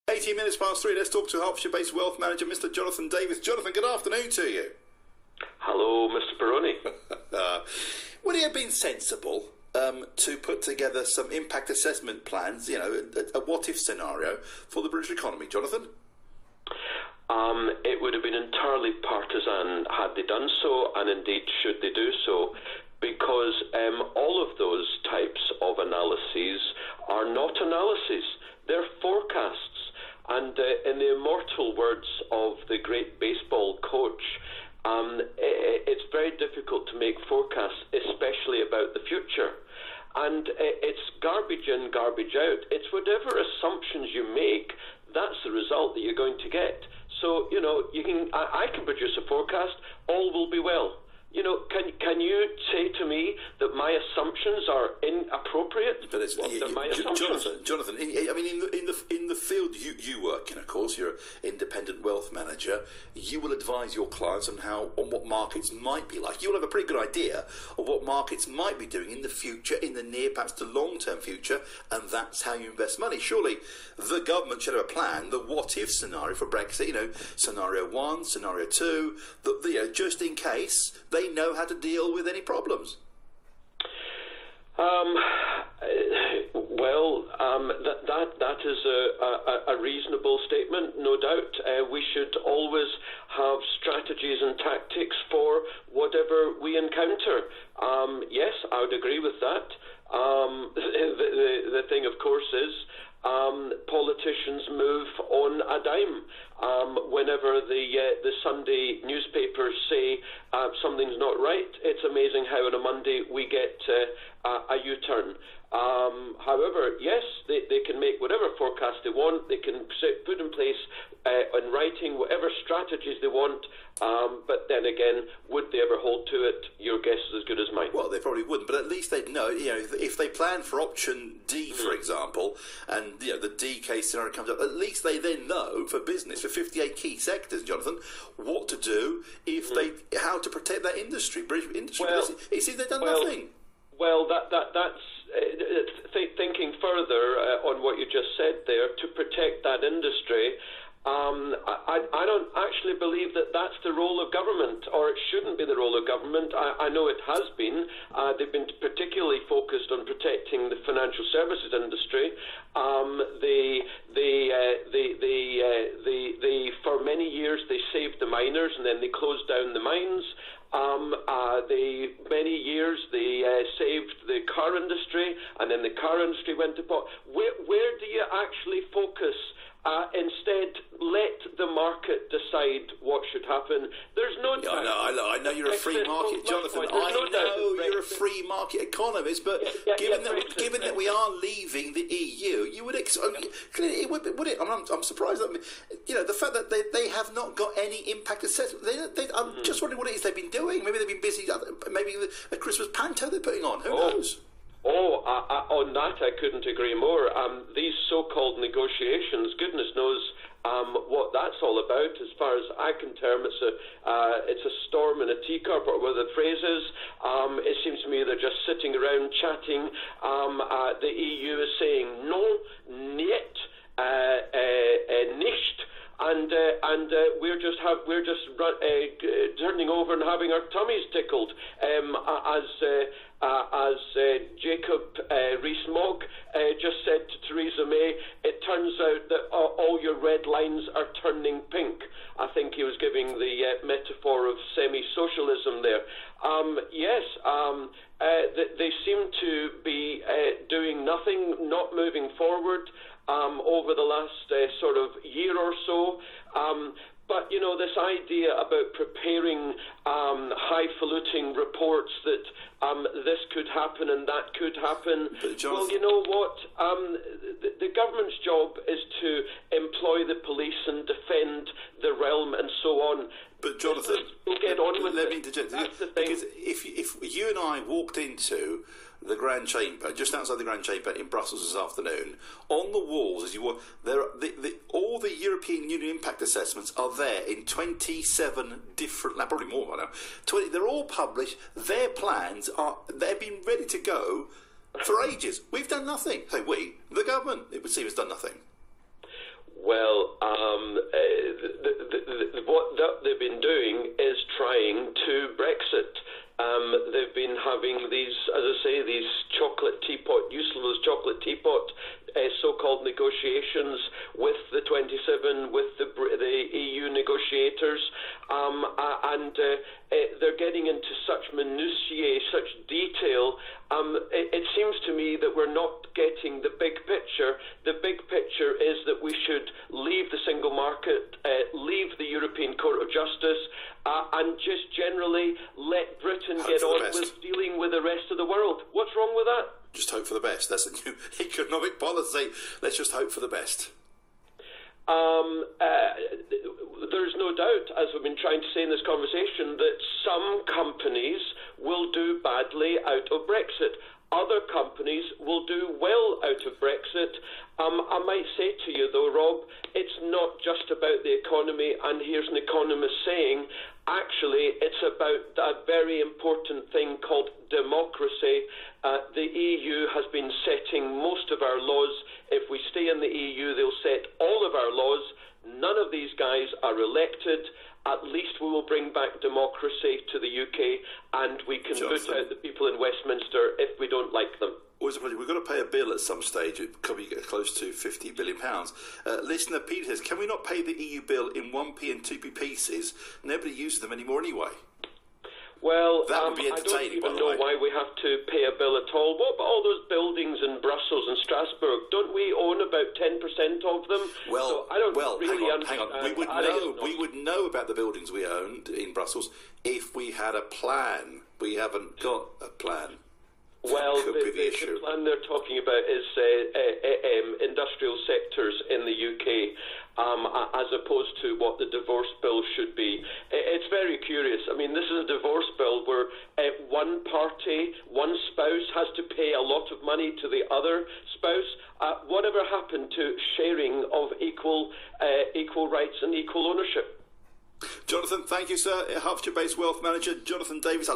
18 minutes past 3. Let's talk to Hertfordshire-based wealth manager, Mr. Jonathan Davis. Jonathan, good afternoon to you. Hello, Mr. Baroni. Would it have been sensible to put together some impact assessment plans, you know, a what-if scenario for the British economy, Jonathan? It would have been entirely partisan had they done so, and indeed should they do so, because all of those types of analyses are not analyses, they're forecasts. And in the immortal words of the great baseball coach, it's very difficult to make forecasts, especially about the future. And it's garbage in, garbage out. It's whatever assumptions you make, that's the result that you're going to get. So, you know, I can produce a forecast, all will be well. You know, can you say to me that my assumptions are inappropriate? But it's, Jonathan. In the field you work in, of course, you're an independent wealth manager. You will advise your clients on what markets might be like. You will have a pretty good idea of what markets might be doing in the future, in the near, perhaps the long-term future, and that's how you invest money. Surely, the government should have a plan, the what-if scenario for Brexit. You know, scenario 1, scenario 2, just in case they know how to deal with any problems. That is a reasonable statement, no doubt. We should always have strategies and tactics for whatever we encounter. Yes, I would agree with that. The thing, of course, is politicians move on a dime. Whenever the Sunday newspapers say something's not right, it's amazing how on a Monday we get a U-turn. However, yes, they can make whatever forecast they want. They can put in place in writing whatever strategies they want. But then again, would they ever hold to it? Your guess is as good as mine. Well, they probably wouldn't, but at least they'd know. You know, if they plan for option D, for example, and the D case scenario comes up, at least they then know for business, for 58 key sectors, Jonathan, what to do if how to protect that industry, British industry. Well, it seems they've done nothing. Well, that's thinking further on what you just said there, to protect that industry. I don't actually believe that that's the role of government, or it shouldn't be the role of government. I know it has been. They've been particularly focused on protecting the financial services industry. For many years they saved the miners, and then they closed down the mines. Many years they saved the car industry, and then the car industry went to pot. Where do you actually focus? Instead, let the market decide what should happen. There's no time. I know you're a free market, Jonathan. I know you're a free market economist, but given that we are leaving the EU, you would would it? I'm surprised that the fact that they have not got any impact assessment. I'm just wondering what it is they've been doing. Maybe they've been busy. Maybe a Christmas panto they're putting on. Who knows? On that I couldn't agree more. These so-called negotiations, goodness knows what that's all about. As far as I can term, it's a storm in a teacup, or whatever the phrase is. It seems to me they're just sitting around chatting. The EU is saying no, niet, nicht. And we're just turning over and having our tummies tickled, as Jacob Rees-Mogg just said to Theresa May. It turns out that all your red lines are turning pink. I think he was giving the metaphor of semi-socialism there. They seem to be doing nothing, not moving forward over the last sort of year or so. But, this idea about preparing highfalutin reports that this could happen and that could happen. Well, you know what? The government's job is to employ the police and defend the realm and so on. But, Jonathan, we'll get on with let me interject. That's the thing. Because if you and I walked into the Grand Chamber, just outside the Grand Chamber in Brussels this afternoon, on the walls, as you walk, all the European Union impact assessments are there in 27 different, probably more by now. They're all published. Their plans they've been ready to go for ages. We've done nothing. Say we, the government, it would seem, has done nothing. Well, what they've been doing is trying to Brexit. They've been having these, as I say, these useless chocolate teapot so-called negotiations with the 27, with the EU negotiators, and they're getting into such minutiae, such detail. It seems to me that we're not getting the big picture. The big picture is that we should leave the single market, leave the European Court of Justice, and just generally let Britain get on with dealing with the rest of the world. What's wrong with that? Just hope for the best. That's a new economic policy. Let's just hope for the best. There's no doubt, as we've been trying to say in this conversation, that some companies will do badly out of Brexit. Other companies will do well out of Brexit. I might say to you, though, Rob, it's not just about the economy, and here's an economist saying, actually, it's about a very important thing called democracy. The EU has been setting most of our laws. If we stay in the EU, they'll set all of our laws. None of these guys are elected. At least we will bring back democracy to the UK, and we can boot out the people in Westminster if we don't like them. Always a project. We've got to pay a bill at some stage. It could be close to £50 billion. Listener Peter says, can we not pay the EU bill in 1p and 2p pieces? Nobody uses them anymore anyway. Well, that would be I don't entertaining, even know why we have to pay a bill at all. What about all those buildings in Brussels and Strasbourg? Don't we own about 10% of them? Well, so I don't really hang on. We would know about the buildings we owned in Brussels if we had a plan. We haven't got a plan. Well, the plan they're talking about is industrial sectors in the UK, as opposed to what the divorce bill should be. It's very curious. I mean, this is a divorce bill where one party, one spouse, has to pay a lot of money to the other spouse. Whatever happened to sharing of equal rights and equal ownership? Jonathan, thank you, sir. Hertfordshire-based wealth manager Jonathan Davis.